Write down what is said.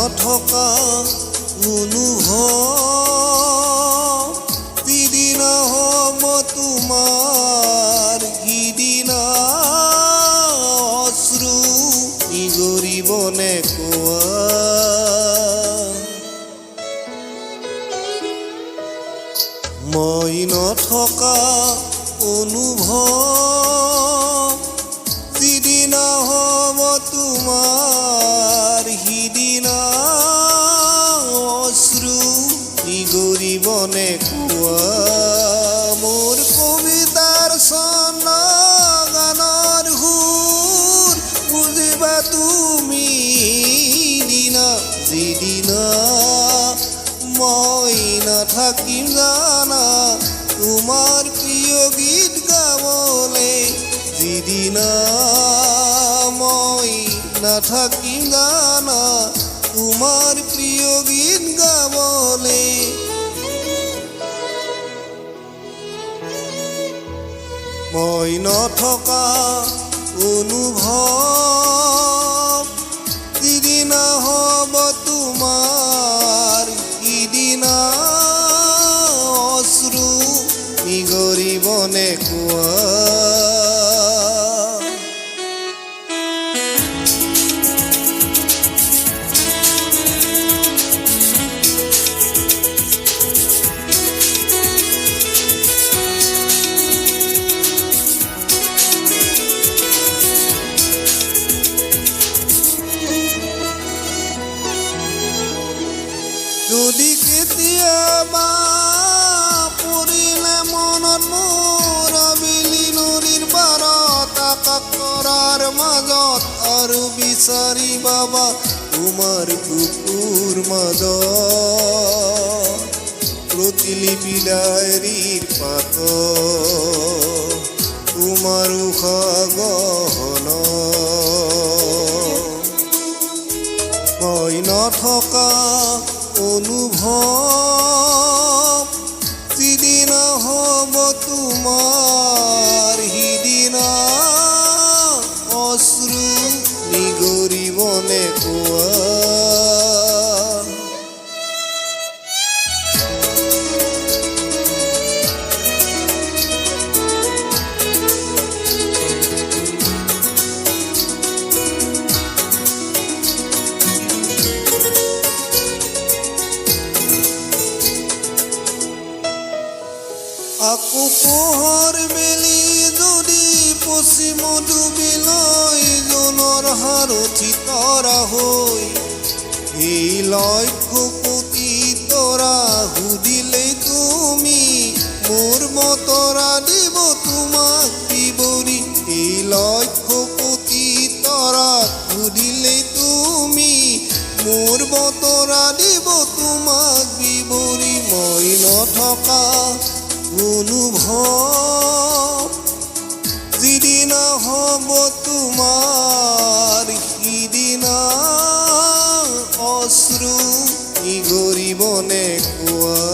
নথকা অনুভৱ যিদিনা হ'ব তোমাৰ সিদিনা অশ্ৰু নিগৰিবনে কোৱা মই নথকা অনুভৱ যিদিনা হ'ব তোমাৰ সিদিনা অশ্ৰু নিগৰিবনে কোৱা মোৰ কবিতাৰ ছন্দ গানৰ সুৰ বুজিবা তুমি দিনা যিদিনা মই নাথাকিম জানা তোমাৰ প্ৰিয় গীত গাবলে যিদিনা মই নাথাকিম জানা তোমাৰ প্ৰিয় গীত গাবলে মই নথকা অনুভৱ যিদিনা হ'ব তোমাৰ সিদিনা অশ্ৰু নিগৰিবনে কোৱা যদি কেতিয়াবা পৰিলে মনত মোৰ আবেলি নদীৰ পাৰত আকাশ তৰাৰ মাজত আৰু বিচাৰি পাবা তোমাৰ বুকুৰ মাজত প্ৰতিলিপি ডায়েৰীৰ পাতত তোমাৰ উশাহ গহনা মই নথকা অনুভৱ যিদিনা হ'ব তোমাৰ সিদিনা অশ্ৰু নিগৰিবনে কোৱা আকৌ পোহৰ মেলি যদি পশ্চিম ডুবিলৈ জোনৰ সাৰথি তৰা হৈ এই লক্ষ্য কোটি তৰা সুধিলে তুমি মোৰ বতৰা দিব তোমাক বিৱৰি এই লক্ষ্য কোটি তৰা সুধিলে তুমি মোৰ বতৰা দিব তোমাক বিৱৰি মই নথকা অনুভৱ যিদিনা হ'ব তোমাৰ সিদিনা অশ্ৰু নিগৰিবনে কোৱা